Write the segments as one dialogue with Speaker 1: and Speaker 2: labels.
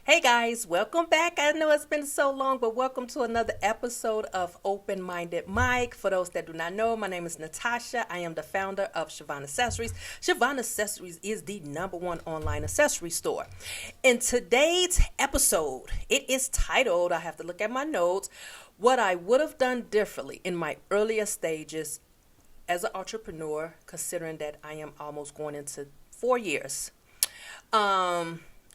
Speaker 1: Hey guys, welcome back. I know it's been so long, but welcome to another episode of Open Minded Mike. For those that do not know, my name is Natasha. I am the founder of Siobhan Accessories. Siobhan Accessories is the #1 online accessory store. In today's episode, it is titled, I have to look at my notes, What I Would Have Done Differently in My Earlier Stages as an Entrepreneur, considering that I am almost going into 4 years.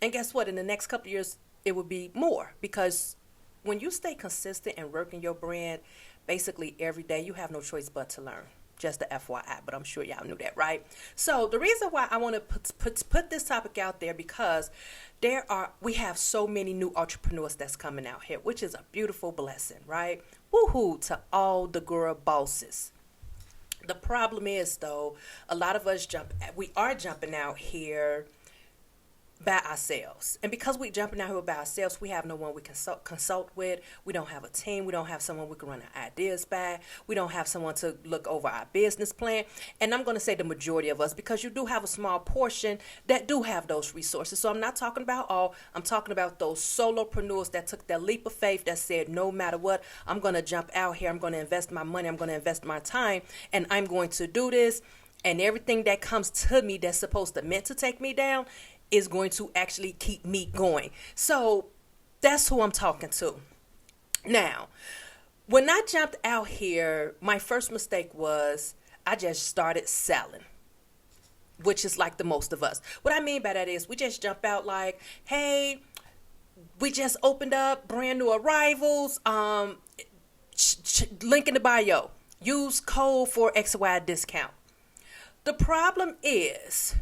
Speaker 1: And guess what? In the next couple of years, it will be more because when you stay consistent and working your brand basically every day, you have no choice but to learn. Just the FYI, but I'm sure y'all knew that, right? So the reason why I want to put this topic out there because we have so many new entrepreneurs that's coming out here, which is a beautiful blessing, right? Woohoo to all the girl bosses. The problem is though, a lot of us we are jumping out here by ourselves. And because we're jumping out here by ourselves, we have no one we can consult with. We don't have a team. We don't have someone we can run our ideas by. We don't have someone to look over our business plan. And I'm going to say the majority of us, because you do have a small portion that do have those resources. So I'm not talking about all. I'm talking about those solopreneurs that took that leap of faith that said, no matter what, I'm going to jump out here. I'm going to invest my money. I'm going to invest my time. And I'm going to do this. And everything that comes to me that's supposed to meant to take me down is going to actually keep me going. So that's who I'm talking to. Now, when I jumped out here, my first mistake was I just started selling, which is like the most of us. What I mean by that is we just jump out like, hey, we just opened up brand new arrivals, link in the bio, use code for XY discount. The problem is,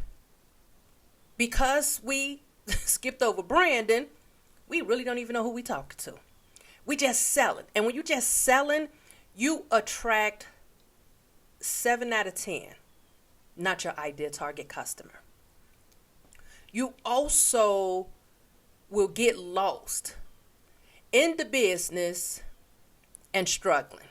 Speaker 1: because we skipped over branding, we really don't even know who we talking to. We just selling. And when you just selling, you attract 7 out of 10, not your ideal target customer. You also will get lost in the business and struggling.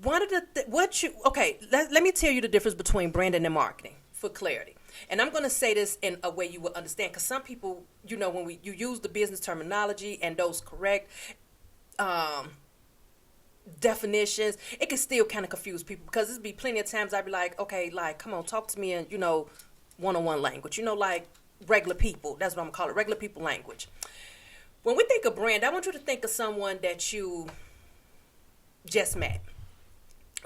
Speaker 1: One of let me tell you the difference between branding and marketing for clarity. And I'm going to say this in a way you will understand, because some people, when you use the business terminology and those correct definitions, it can still kind of confuse people, because there'll be plenty of times I'd be like, okay, like, come on, talk to me in, one-on-one language, like regular people. That's what I'm going to call it, regular people language. When we think of brand, I want you to think of someone that you just met.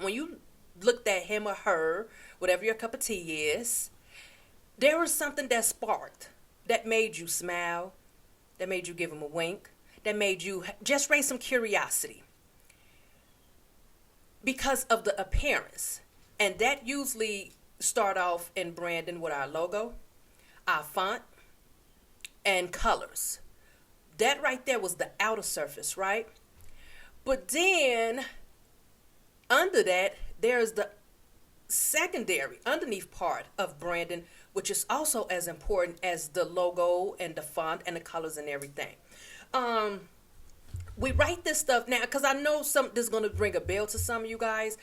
Speaker 1: When you looked at him or her, whatever your cup of tea is, there was something that sparked, that made you smile, that made you give him a wink, that made you just raise some curiosity because of the appearance. And that usually start off in branding with our logo, our font, and colors. That right there was the outer surface, right? But then under that, there's the secondary, underneath part of branding, which is also as important as the logo and the font and the colors and everything. We write this stuff now, because I know this is going to ring a bell to some of you guys,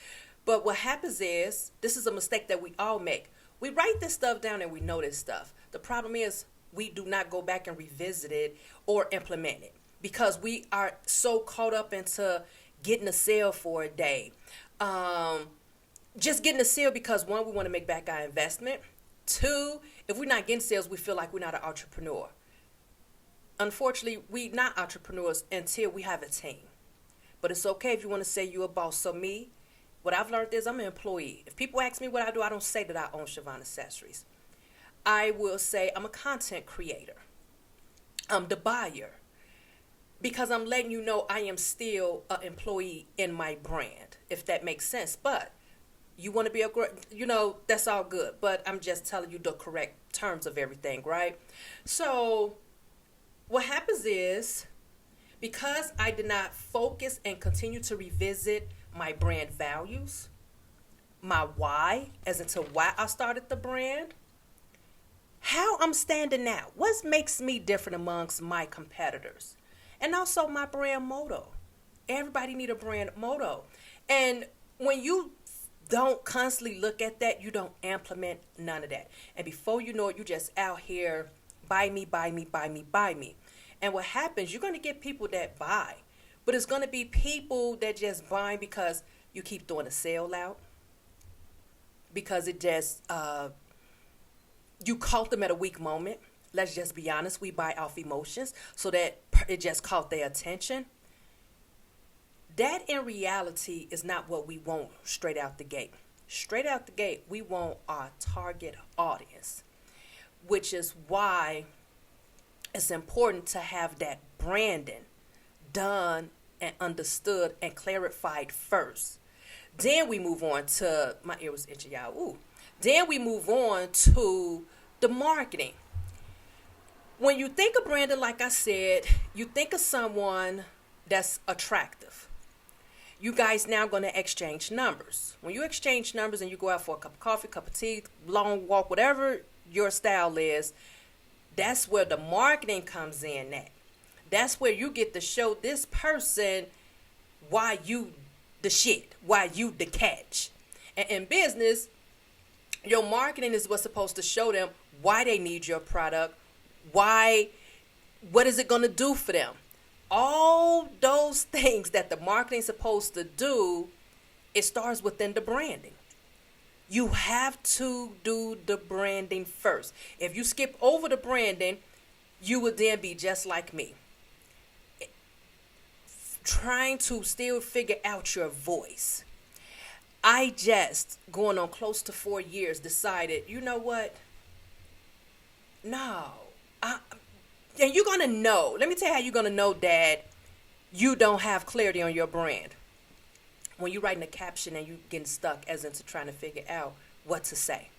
Speaker 1: but what happens is, this is a mistake that we all make. We write this stuff down and we know this stuff. The problem is, we do not go back and revisit it or implement it, because we are so caught up into getting a sale for a day. Just getting a sale because, 1, we want to make back our investment. 2, if we're not getting sales, we feel like we're not an entrepreneur. Unfortunately, we're not entrepreneurs until we have a team. But it's okay if you want to say you're a boss. So me, what I've learned is I'm an employee. If people ask me what I do, I don't say that I own Siobhan Accessories. I will say I'm a content creator. I'm the buyer. Because I'm letting you know I am still an employee in my brand, if that makes sense. But you want to be that's all good. But I'm just telling you the correct terms of everything, right? So what happens is, because I did not focus and continue to revisit my brand values, my why, as into why I started the brand, how I'm standing now, what makes me different amongst my competitors. And also my brand motto. Everybody need a brand motto. And when you don't constantly look at that, you don't implement none of that. And before you know it, you just out here buy me, buy me, buy me, buy me. And what happens, you're going to get people that buy, but it's going to be people that just buy because you keep throwing a sale out, because it just, you caught them at a weak moment. Let's just be honest. We buy off emotions, so that it just caught their attention. That in reality is not what we want straight out the gate. Straight out the gate, we want our target audience, which is why it's important to have that branding done and understood and clarified first. Then we move on to, my ear was itching, y'all. Ooh. Then we move on to the marketing. When you think of branding, like I said, you think of someone that's attractive. You guys now going to exchange numbers. When you exchange numbers and you go out for a cup of coffee, cup of tea, long walk, whatever your style is, that's where the marketing comes in at. That's where you get to show this person why you the shit, why you the catch. And in business, your marketing is what's supposed to show them why they need your product, what is it going to do for them. All those things that the marketing is supposed to do, it starts within the branding. You have to do the branding first. If you skip over the branding, you would then be just like me, trying to still figure out your voice. I just, going on close to 4 years, decided, you know what? No. And you're going to know. Let me tell you how you're going to know that you don't have clarity on your brand. When you're writing a caption and you're getting stuck as into trying to figure out what to say.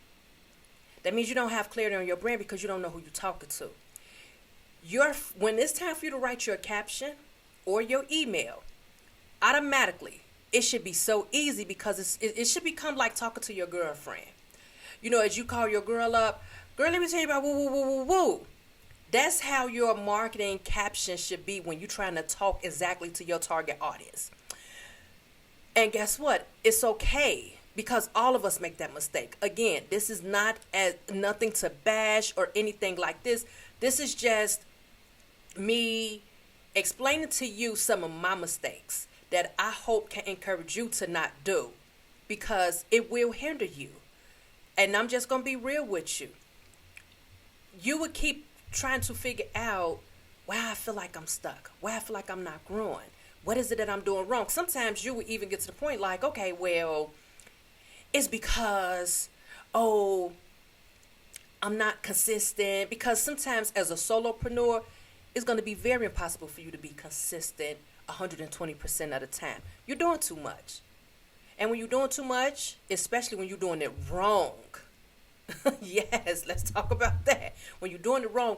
Speaker 1: That means you don't have clarity on your brand because you don't know who you're talking to. When it's time for you to write your caption or your email, automatically, it should be so easy because it should become like talking to your girlfriend. You know, as you call your girl up, girl, let me tell you about woo, woo, woo, woo, woo. That's how your marketing caption should be when you're trying to talk exactly to your target audience. And guess what? It's okay because all of us make that mistake. Again, this is nothing to bash or anything like this. This is just me explaining to you some of my mistakes that I hope can encourage you to not do because it will hinder you. And I'm just going to be real with you. You would keep trying to figure out why I feel like I'm stuck, why I feel like I'm not growing. What is it that I'm doing wrong? Sometimes you would even get to the point like, okay, well, it's because, I'm not consistent. Because sometimes as a solopreneur, it's going to be very impossible for you to be consistent 120% of the time. You're doing too much. And when you're doing too much, especially when you're doing it wrong, yes, let's talk about that. When you're doing it wrong,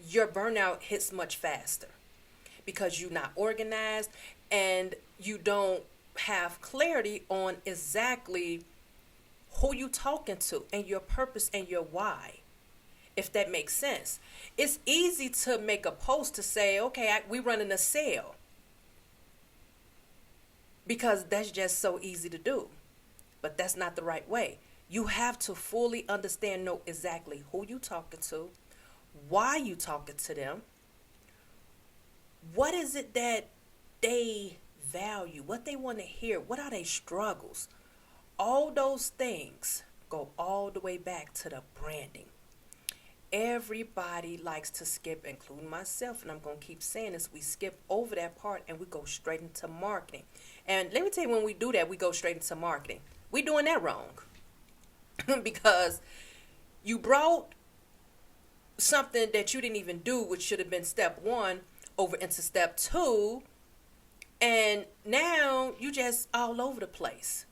Speaker 1: your burnout hits much faster because you're not organized and you don't have clarity on exactly who you're talking to and your purpose and your why, if that makes sense. It's easy to make a post to say, okay, we're running a sale because that's just so easy to do, but that's not the right way. You have to fully understand, know exactly who you talking to, why you talking to them, what is it that they value, what they want to hear, what are their struggles. All those things go all the way back to the branding. Everybody likes to skip, including myself, and I'm going to keep saying this, we skip over that part and we go straight into marketing. And let me tell you, when we do that, we go straight into marketing. We're doing that wrong. Because you brought something that you didn't even do, which should have been step 1, over into step 2, and now you just all over the place.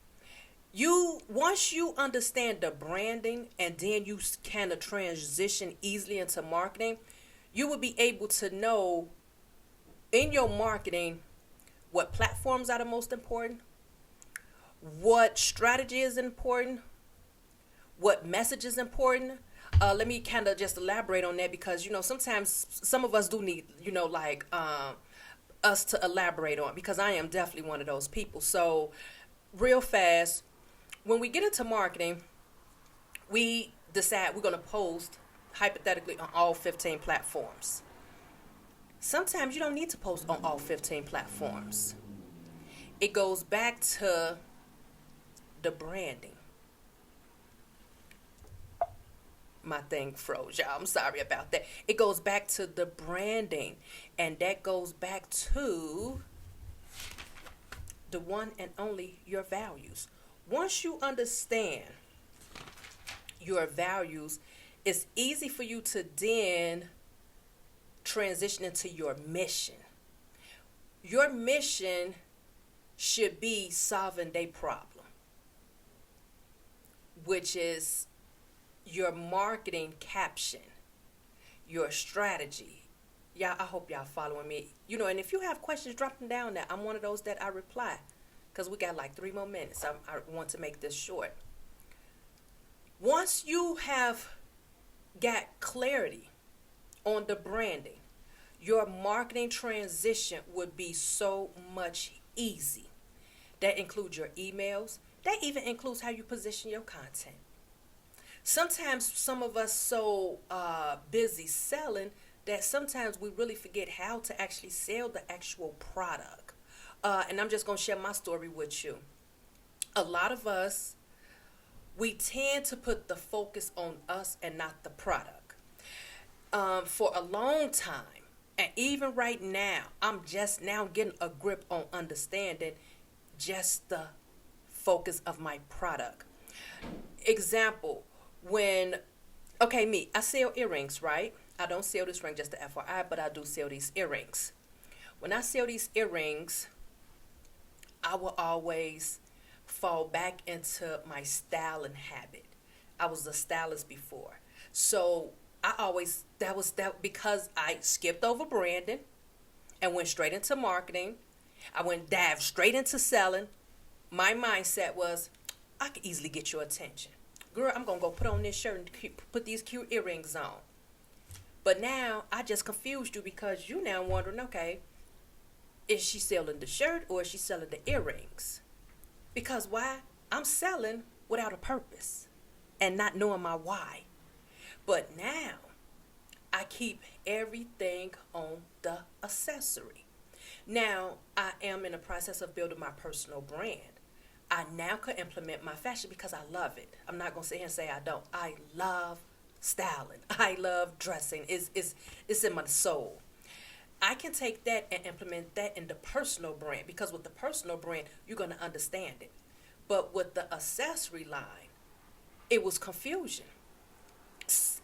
Speaker 1: Once you understand the branding and then you kind of transition easily into marketing, you will be able to know in your marketing what platforms are the most important, what strategy is important, what message is important. Let me kind of just elaborate on that because, sometimes some of us do need, us to elaborate on, because I am definitely one of those people. So real fast, when we get into marketing, we decide we're going to post hypothetically on all 15 platforms. Sometimes you don't need to post on all 15 platforms. It goes back to the branding. My thing froze, y'all. I'm sorry about that. It goes back to the branding, and that goes back to the one and only your values. Once you understand your values, it's easy for you to then transition into your mission. Your mission should be solving their problem, which is your marketing caption, your strategy. Y'all, I hope y'all following me. You know, and if you have questions, drop them down there. I'm one of those that I reply, because we got like 3 more minutes. I want to make this short. Once you have got clarity on the branding, your marketing transition would be so much easy. That includes your emails. That even includes how you position your content. Sometimes some of us so busy selling that sometimes we really forget how to actually sell the actual product. And I'm just going to share my story with you. A lot of us, we tend to put the focus on us and not the product. For a long time, and even right now, I'm just now getting a grip on understanding just the focus of my product. Example, I sell earrings, right? I don't sell this ring, just the FYI, but I do sell these earrings. When I sell these earrings, I will always fall back into my styling habit. I was a stylist before. So that was because I skipped over branding and went straight into marketing. I dived straight into selling. My mindset was, I could easily get your attention. Girl, I'm going to go put on this shirt and put these cute earrings on. But now I just confused you, because you now wondering, okay, is she selling the shirt or is she selling the earrings? Because why? I'm selling without a purpose and not knowing my why. But now I keep everything on the accessory. Now I am in the process of building my personal brand. I now could implement my fashion because I love it. I'm not going to sit here and say I don't. I love styling. I love dressing. It's in my soul. I can take that and implement that in the personal brand, because with the personal brand, you're going to understand it. But with the accessory line, it was confusion.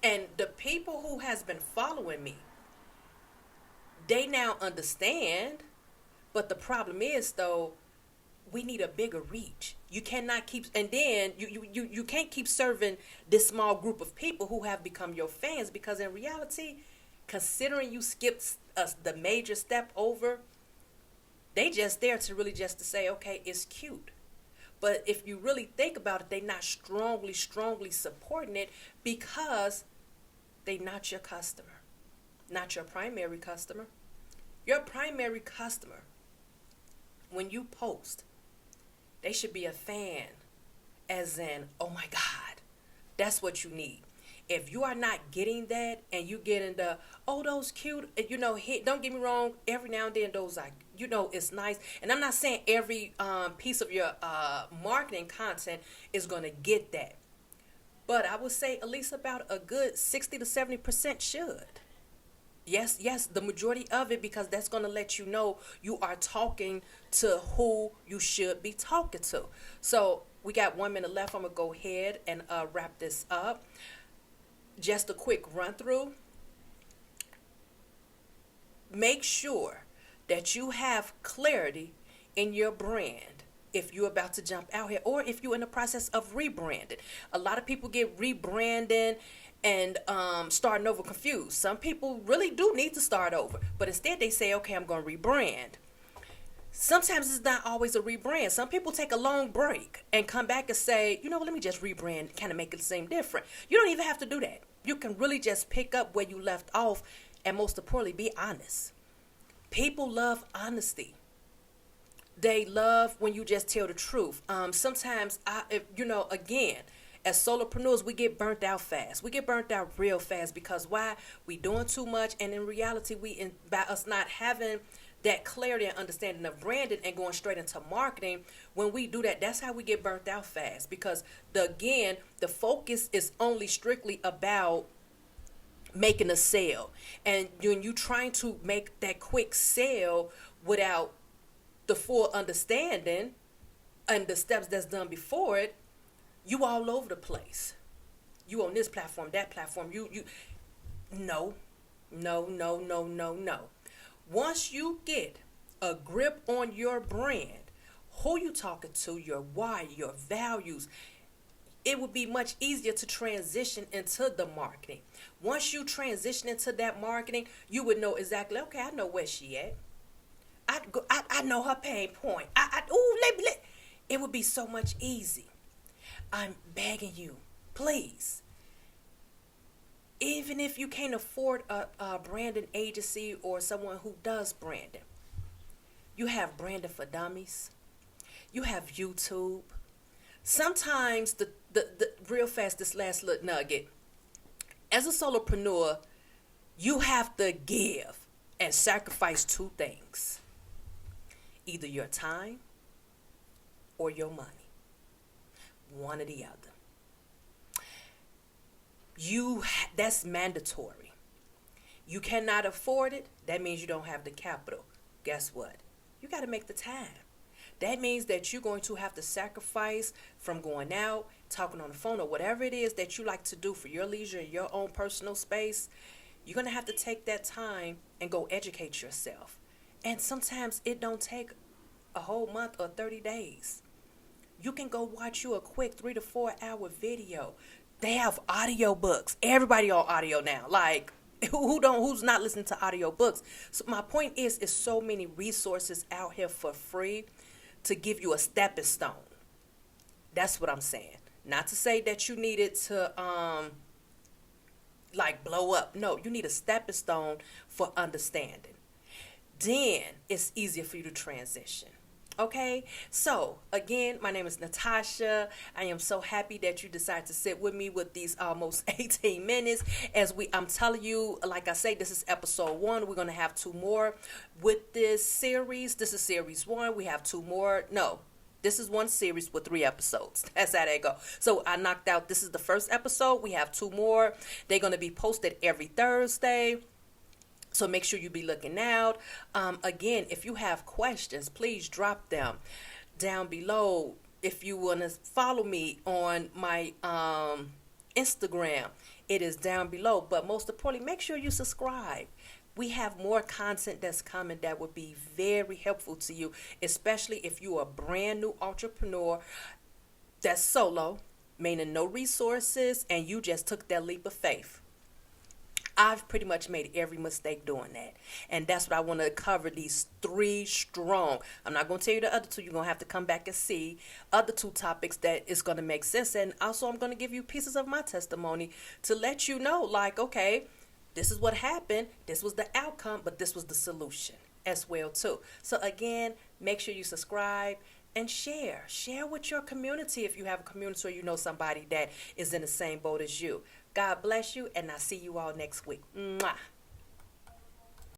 Speaker 1: And the people who has been following me, they now understand. But the problem is, though, we need a bigger reach. You cannot keep, and then you can't keep serving this small group of people who have become your fans, because in reality, considering you skipped the major step over, they just there to really just to say, okay, it's cute. But if you really think about it, they're not strongly supporting it, because they're not your customer, not your primary customer. Your primary customer, when you post, they should be a fan, as in, oh my God, that's what you need. If you are not getting that, and you get in the, oh, those cute, don't get me wrong, every now and then those are, it's nice. And I'm not saying every piece of your marketing content is going to get that. But I would say at least about a good 60 to 70% should. Yes, the majority of it, because that's going to let you know you are talking to who you should be talking to. So we got 1 minute left. I'm going to go ahead and wrap this up. Just a quick run through. Make sure that you have clarity in your brand if you're about to jump out here, or if you're in the process of rebranding. A lot of people get rebranding and starting over confused. Some people really do need to start over, but instead they say, okay, I'm going to rebrand. Sometimes it's not always a rebrand. Some people take a long break and come back and say, let me just rebrand, kind of make it seem different. You don't even have to do that. You can really just pick up where you left off, and most importantly, be honest. People love honesty. They love when you just tell the truth. Sometimes, again, As solopreneurs, we get burnt out fast. We get burnt out real fast because why? We doing too much, and in reality, by us not having that clarity and understanding of branding and going straight into marketing, when we do that, that's how we get burnt out fast, because the focus is only strictly about making a sale. And when you trying to make that quick sale without the full understanding and the steps that's done before it, you all over the place. You on this platform, that platform, no. Once you get a grip on your brand, who you talking to, your why, your values, it would be much easier to transition into the marketing. Once you transition into that marketing, you would know exactly, okay, I know where she at. I know her pain point. It would be so much easy. I'm begging you, please. Even if you can't afford a branding agency or someone who does branding, you have Branding for Dummies. You have YouTube. Sometimes the real fast, this last little nugget, as a solopreneur, you have to give and sacrifice two things: either your time or your money. One or the other. That's mandatory. You cannot afford it. That means you don't have the capital. Guess what? You got to make the time. That means that you're going to have to sacrifice from going out, talking on the phone, or whatever it is that you like to do for your leisure and your own personal space. You're going to have to take that time and go educate yourself. And sometimes it don't take a whole month or 30 days. You can go watch you a quick 3 to 4 hour video. They have audio books. Everybody on audio now. Like, who's not listening to audio books? So my point is so many resources out here for free to give you a stepping stone. That's what I'm saying. Not to say that you need it to blow up. No, you need a stepping stone for understanding. Then it's easier for you to transition. Okay, so again, my name is Natasha. I am so happy that you decided to sit with me with these almost 18 minutes. I'm telling you, like I say, this is episode 1. We're going to have 2 more with this series. This is series 1. We have 2 more. No, this is one series with 3 episodes. That's how they go. So I knocked out, this is the first episode. We have 2 more. They're going to be posted every Thursday. So make sure you be looking out. Again, if you have questions, please drop them down below. If you want to follow me on my Instagram, it is down below. But most importantly, make sure you subscribe. We have more content that's coming that would be very helpful to you, especially if you're a brand new entrepreneur that's solo, meaning no resources, and you just took that leap of faith. I've pretty much made every mistake doing that. And that's what I want to cover, these 3 strong. I'm not going to tell you the other 2. You're going to have to come back and see other 2 topics that is going to make sense. And also I'm going to give you pieces of my testimony to let you know, like, okay, this is what happened. This was the outcome, but this was the solution as well too. So again, make sure you subscribe and share. Share with your community if you have a community or you know somebody that is in the same boat as you. God bless you, and I'll see you all next week. Mwah.